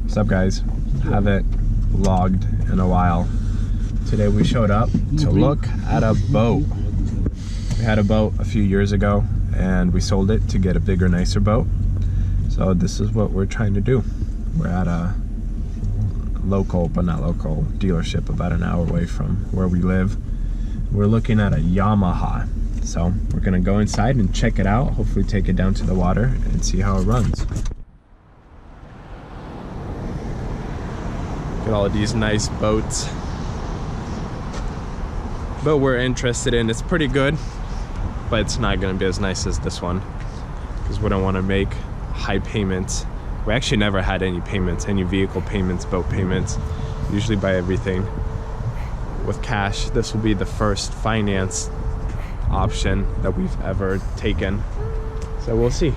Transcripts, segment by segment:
What's up, guys? Haven't vlogged in a while. Today we showed up to look at a boat. We had a boat a few years ago and we sold it to get a bigger, nicer boat. So this is what we're trying to do. We're at a local, but not local, dealership about an hour away from where we live. We're looking at a Yamaha. So we're gonna go inside and check it out, hopefully take it down to the water and see how it runs. Look at all of these nice boats. But we're interested in, it's pretty good, but it's not gonna be as nice as this one because we don't wanna make high payments. We actually never had any payments, any vehicle payments, boat payments. Usually buy everything with cash. This will be the first finance option that we've ever taken. So we'll see.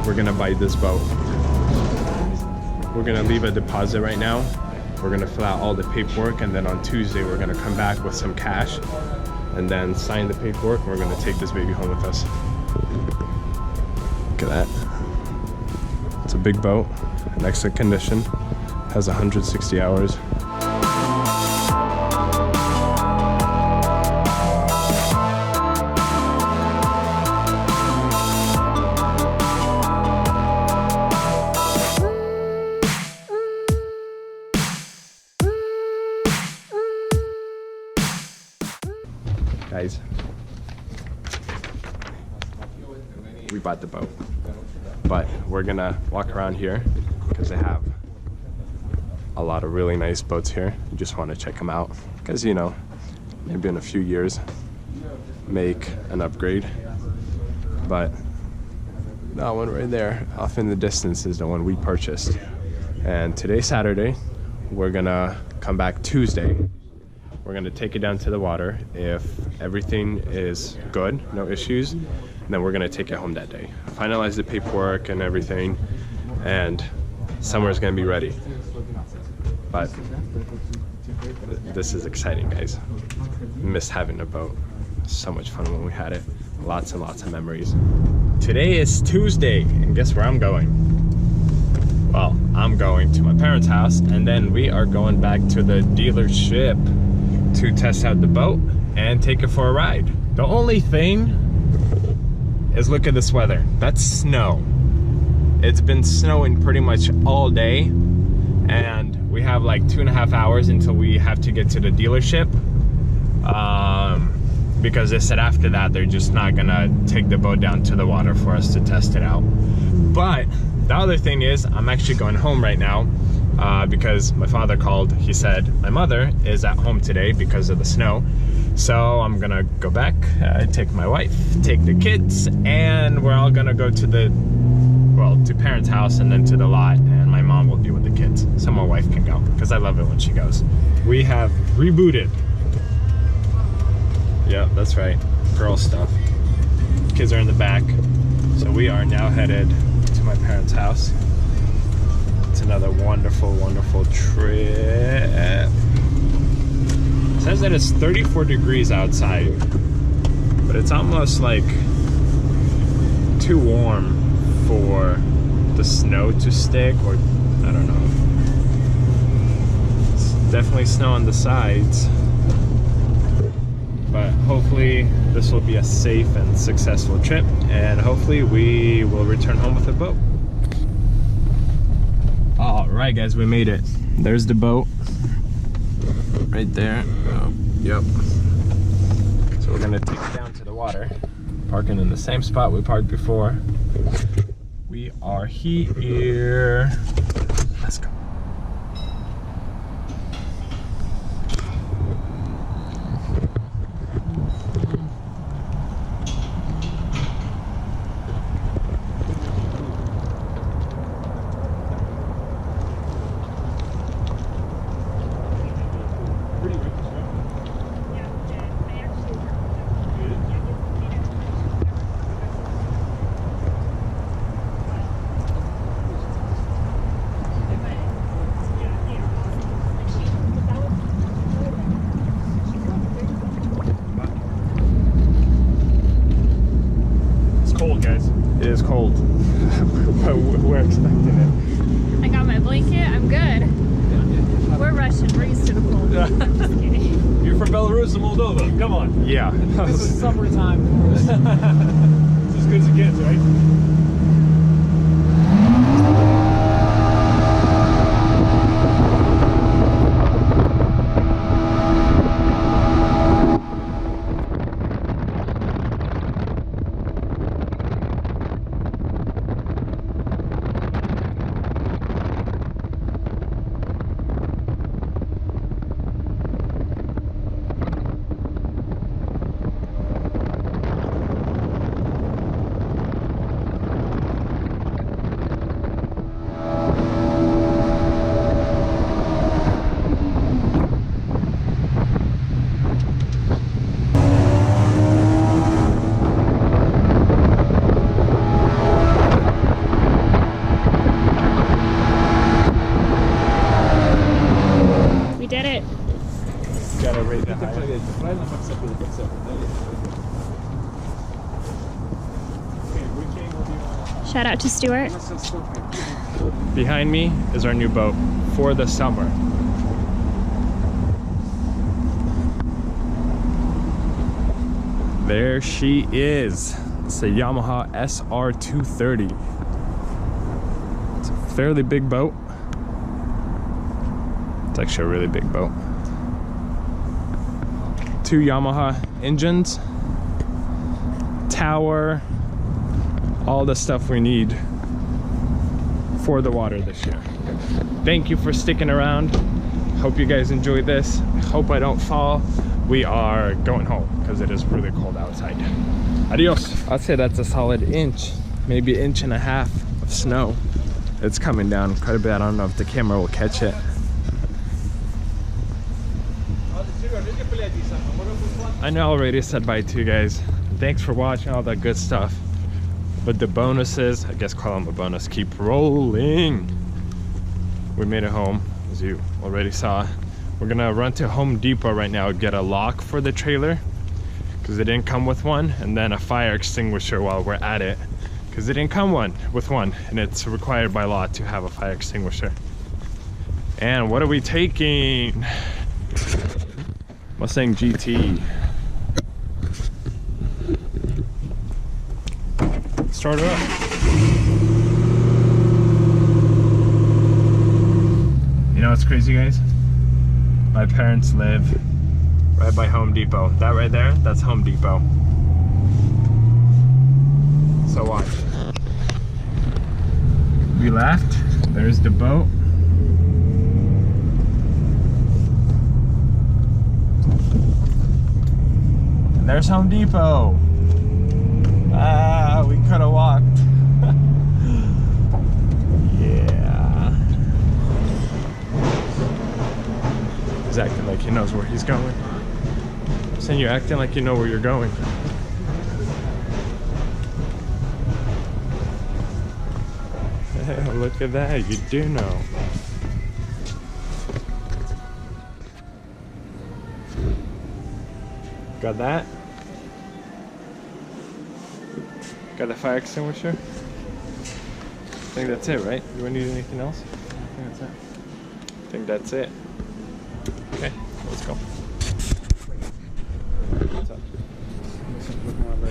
We're gonna buy this boat. We're gonna leave a deposit right now. We're gonna fill out all the paperwork, and then on Tuesday we're gonna come back with some cash and then sign the paperwork, and we're gonna take this baby home with us. Look at that. It's a big boat, in excellent condition, has 160 hours. Guys, we bought the boat, but we're gonna walk around here because they have a lot of really nice boats here. You just want to check them out because, you know, maybe in a few years make an upgrade. But that one right there off in the distance is the one we purchased. And today's Saturday. We're gonna come back Tuesday. We're gonna take it down to the water. If everything is good, no issues, then we're gonna take it home that day. Finalize the paperwork and everything, and summer's gonna be ready. But this is exciting, guys. Miss having a boat. So much fun when we had it. Lots and lots of memories. Today is Tuesday, and guess where I'm going? Well, I'm going to my parents' house, and then we are going back to the dealership to test out the boat and take it for a ride. The only thing is, look at this weather. That's snow. It's been snowing pretty much all day, and we have like 2.5 hours until we have to get to the dealership, because they said after that they're just not gonna take the boat down to the water for us to test it out. But the other thing is, I'm actually going home right now because my father called. He said my mother is at home today because of the snow. So I'm gonna go back, take my wife, take the kids, and we're all gonna go to to parents' house and then to the lot, and my mom will be with the kids so my wife can go, because I love it when she goes. We have rebooted. Yeah, that's right, girl stuff. Kids are in the back, so we are now headed to my parents' house. It's another wonderful, wonderful trip. It says that it's 34 degrees outside, but it's almost like too warm for the snow to stick, or I don't know. It's definitely snow on the sides, but hopefully this will be a safe and successful trip, and hopefully we will return home with a boat. All right, guys, we made it. There's the boat right there. Oh, yep. So we're gonna take it down to the water, parking in the same spot we parked before. We are here. Let's go. Guys, it is cold. We're expecting it. I got my blanket. I'm good. We're Russian. We're used to the cold. I'm just kidding. You're from Belarus and Moldova. Come on. Yeah. This is summertime. It's as good as it gets, right? Shout out to Stuart. Behind me is our new boat for the summer. There she is. It's a Yamaha SR230. It's a fairly big boat. It's actually a really big boat. 2 Yamaha engines, tower, all the stuff we need for the water this year. Thank you for sticking around. Hope you guys enjoyed this. Hope I don't fall. We are going home because it is really cold outside. Adios. I'd say that's a solid inch, maybe 1.5 inches of snow. It's coming down quite a bit. I don't know if the camera will catch it. I know I already said bye to you guys. Thanks for watching all that good stuff. But the bonuses, I guess call them a bonus, keep rolling. We made it home, as you already saw. We're gonna run to Home Depot right now, get a lock for the trailer, because it didn't come with one, and then a fire extinguisher while we're at it, because it didn't come with one, and it's required by law to have a fire extinguisher. And what are we taking? Mustang GT. Start her up. You know what's crazy, guys? My parents live right by Home Depot. That right there, that's Home Depot. So watch. We left, there's the boat. And there's Home Depot. Ah, we could have walked. Yeah. He's acting like he knows where he's going. I'm saying you're acting like you know where you're going. Hey, look at that, you do know. Got that? Got the fire extinguisher? I think that's it, right? You wouldn't need anything else? I think that's it. Okay, let's go.